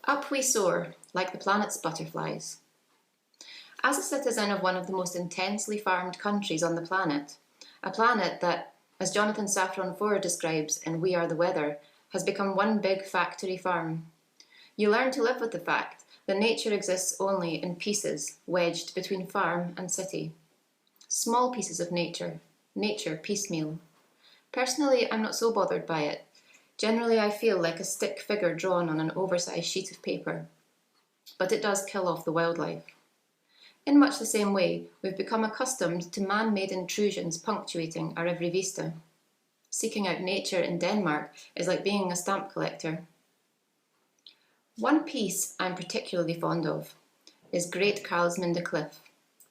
Up we soar, like the planet's butterflies. As a citizen of one of the most intensely farmed countries on the planet, a planet that, as Jonathan Safran Foer describes in We Are the Weather, has become one big factory farm, you learn to live with the fact that nature exists only in pieces wedged between farm and city. Small pieces of nature piecemeal. Personally, I'm not so bothered by it. Generally, I feel like a stick figure drawn on an oversized sheet of paper. But it does kill off the wildlife. In much the same way, we've become accustomed to man-made intrusions punctuating our every vista. Seeking out nature in Denmark is like being a stamp collector. One piece I'm particularly fond of is Great Karlsminde Cliff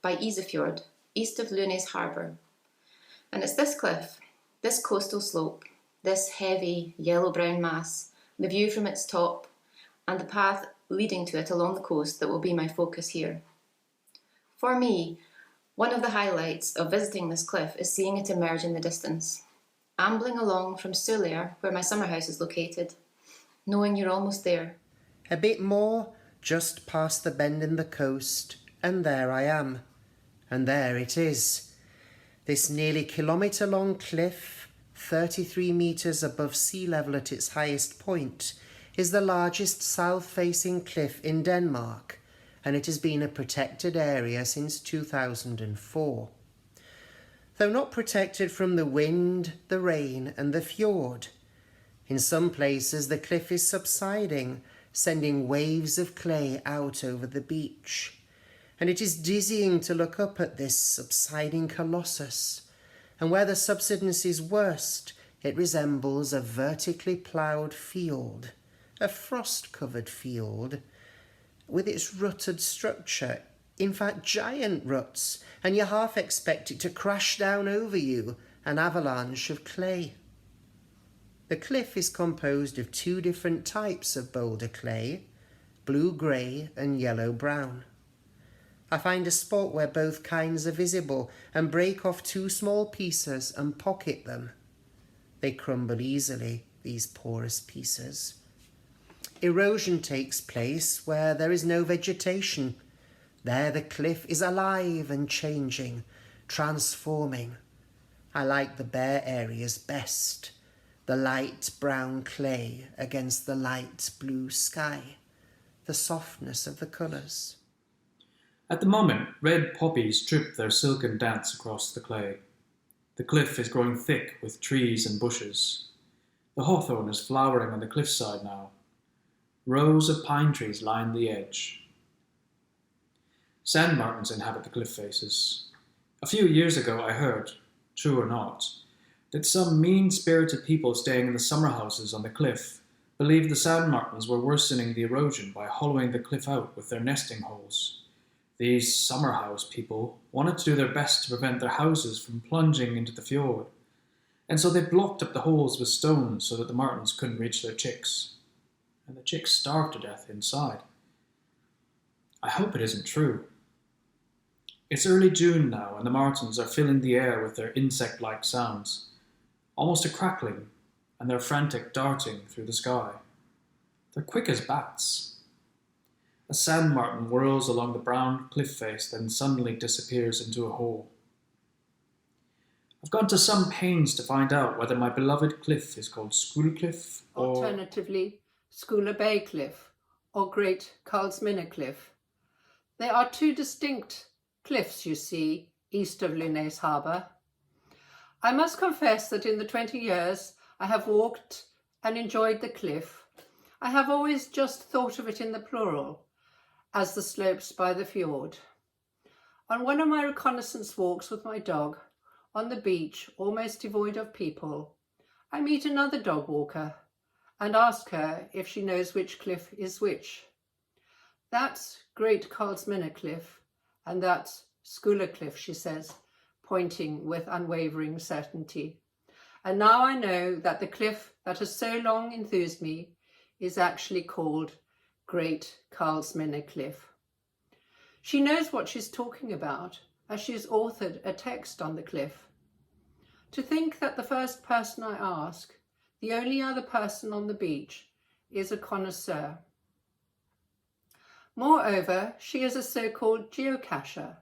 by Isefjord, east of Lunes harbour. And it's this cliff, this coastal slope, this heavy yellow-brown mass, the view from its top, and the path leading to it along the coast that will be my focus here. For me, one of the highlights of visiting this cliff is seeing it emerge in the distance, ambling along from Sulier, where my summer house is located, knowing you're almost there. A bit more, just past the bend in the coast, and there I am. And there it is. This nearly kilometre-long cliff, 33 metres above sea level at its highest point, is the largest south-facing cliff in Denmark, and it has been a protected area since 2004. Though not protected from the wind, the rain and the fjord. In some places the cliff is subsiding, sending waves of clay out over the beach. And it is dizzying to look up at this subsiding colossus. And where the subsidence is worst, it resembles a vertically ploughed field, a frost-covered field, with its rutted structure, in fact giant ruts, and you half expect it to crash down over you, an avalanche of clay. The cliff is composed of two different types of boulder clay, blue-grey and yellow-brown. I find a spot where both kinds are visible and break off two small pieces and pocket them. They crumble easily, these porous pieces. Erosion takes place where there is no vegetation. There the cliff is alive and changing, transforming. I like the bare areas best, the light brown clay against the light blue sky, the softness of the colours. At the moment, red poppies strip their silken dance across the clay. The cliff is growing thick with trees and bushes. The hawthorn is flowering on the cliffside now. Rows of pine trees line the edge. Sand martins inhabit the cliff faces. A few years ago I heard, true or not, that some mean-spirited people staying in the summer houses on the cliff believed the sand martins were worsening the erosion by hollowing the cliff out with their nesting holes. These summer house people wanted to do their best to prevent their houses from plunging into the fjord, and so they blocked up the holes with stones so that the martins couldn't reach their chicks. And the chicks starved to death inside. I hope it isn't true. It's early June now, and the martins are filling the air with their insect-like sounds, almost a crackling, and their frantic darting through the sky. They're quick as bats. A sand martin whirls along the brown cliff face, then suddenly disappears into a hole. I've gone to some pains to find out whether my beloved cliff is called Skullcliff or... Alternatively, Skula Bay Cliff or Great Karlsminde Cliff. They are two distinct cliffs, you see, east of Lunes harbour. I must confess that in the 20 years I have walked and enjoyed the cliff, I have always just thought of it in the plural, as the slopes by the fjord. On one of my reconnaissance walks with my dog, on the beach, almost devoid of people, I meet another dog walker and ask her if she knows which cliff is which. That's Great Karlsminde Cliff, and that's Skula Cliff, she says, pointing with unwavering certainty. And now I know that the cliff that has so long enthused me is actually called Great Karlsminde Cliff. She knows what she's talking about, as she's authored a text on the cliff. To think that the first person I ask, the only other person on the beach, is a connoisseur. Moreover, she is a so-called geocacher.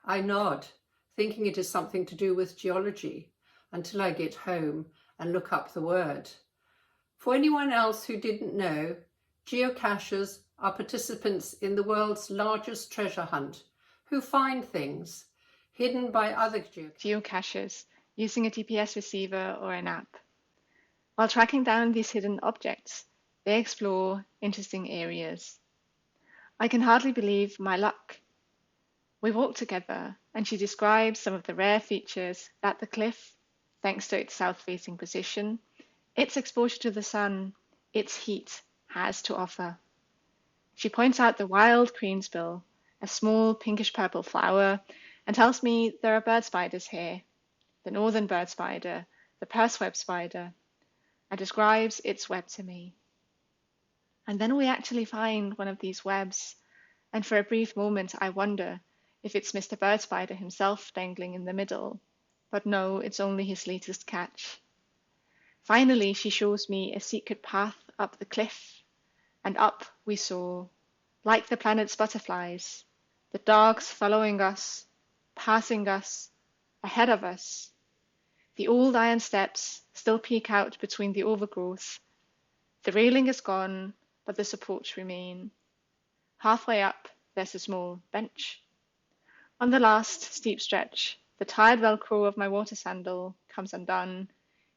I nod, thinking it is something to do with geology, until I get home and look up the word. For anyone else who didn't know, geocachers are participants in the world's largest treasure hunt who find things hidden by other geocachers using a GPS receiver or an app. While tracking down these hidden objects, they explore interesting areas. I can hardly believe my luck. We walk together, and she describes some of the rare features that the cliff, thanks to its south-facing position, its exposure to the sun, its heat, has to offer. She points out the wild cranesbill, a small pinkish-purple flower, and tells me there are bird spiders here, the northern bird spider, the purseweb spider, and describes its web to me. And then we actually find one of these webs, and for a brief moment I wonder if it's Mr. Bird Spider himself dangling in the middle. But no, it's only his latest catch. Finally, she shows me a secret path up the cliff, and up we soar, like the planet's butterflies, the dogs following us, passing us, ahead of us. The old iron steps still peek out between the overgrowth. The railing is gone, but the supports remain. Halfway up, there's a small bench. On the last steep stretch, the tired Velcro of my water sandal comes undone,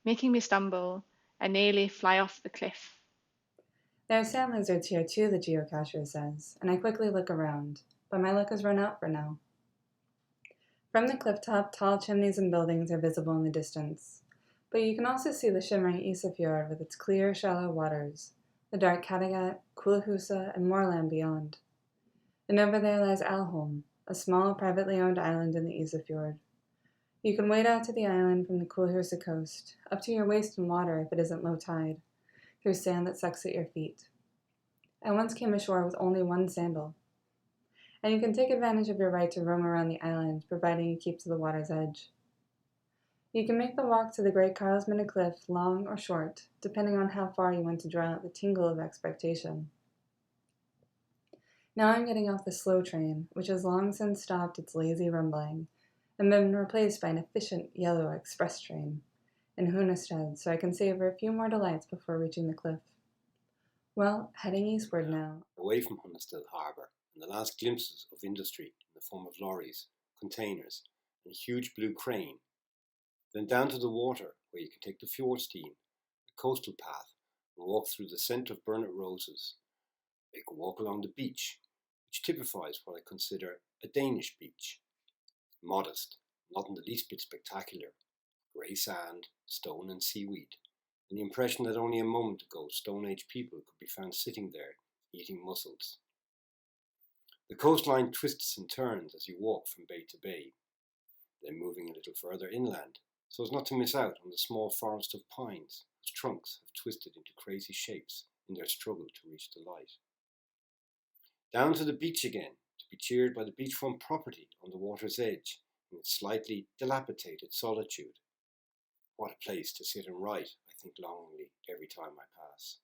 making me stumble and nearly fly off the cliff. There are sand lizards here too, the geocacher says, and I quickly look around, but my luck has run out for now. From the cliff top, tall chimneys and buildings are visible in the distance, but you can also see the shimmering Isafjord with its clear, shallow waters, the dark Kattegat, Kulehusa, and moorland beyond. And over there lies Alholm, a small, privately owned island in the Isafjord. You can wade out to the island from the Kulehusa coast, up to your waist in water if it isn't low tide, through sand that sucks at your feet. I once came ashore with only one sandal. And you can take advantage of your right to roam around the island, providing you keep to the water's edge. You can make the walk to the Great Karlsminde Cliff long or short, depending on how far you want to draw out the tingle of expectation. Now I'm getting off the slow train, which has long since stopped its lazy rumbling, and been replaced by an efficient yellow express train in Hunestad, so I can savor a few more delights before reaching the cliff. Well, heading eastward now. Away from Hunestad harbour, and the last glimpses of industry in the form of lorries, containers, and a huge blue crane. Then down to the water, where you can take the fjordstien, a coastal path, and walk through the scent of burnet roses. You can walk along the beach, which typifies what I consider a Danish beach. Modest, not in the least bit spectacular. Grey sand, stone and seaweed, and the impression that only a moment ago Stone Age people could be found sitting there, eating mussels. The coastline twists and turns as you walk from bay to bay, then moving a little further inland, so as not to miss out on the small forest of pines whose trunks have twisted into crazy shapes in their struggle to reach the light. Down to the beach again, to be cheered by the beachfront property on the water's edge in its slightly dilapidated solitude. What a place to sit and write, I think longingly every time I pass.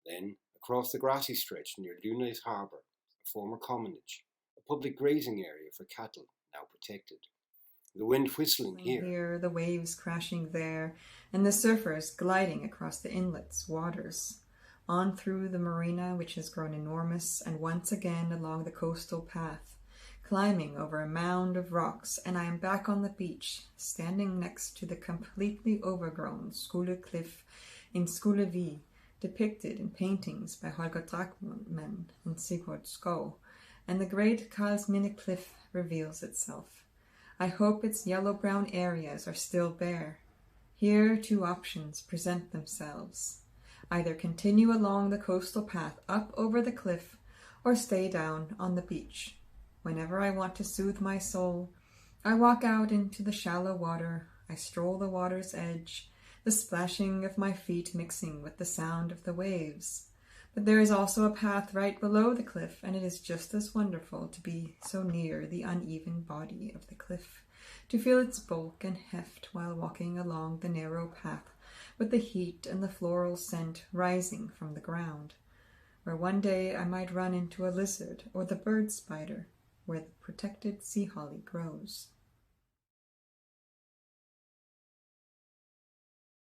Then, across the grassy stretch near Lunes Harbour, a former commonage, a public grazing area for cattle, now protected. The wind whistling here, the waves crashing there, and the surfers gliding across the inlet's waters, on through the marina, which has grown enormous, and once again along the coastal path, climbing over a mound of rocks, and I am back on the beach, standing next to the completely overgrown Skule Cliff in Skulevig, depicted in paintings by Holger Drachmann and Sigurd Skov, and the great Karlsminde Cliff reveals itself. I hope its yellow-brown areas are still bare. Here 2 options present themselves. Either continue along the coastal path up over the cliff, or stay down on the beach. Whenever I want to soothe my soul, I walk out into the shallow water, I stroll the water's edge, the splashing of my feet mixing with the sound of the waves. But there is also a path right below the cliff, and it is just as wonderful to be so near the uneven body of the cliff, to feel its bulk and heft while walking along the narrow path, with the heat and the floral scent rising from the ground. where one day I might run into a lizard or the bird spider, where the protected sea holly grows.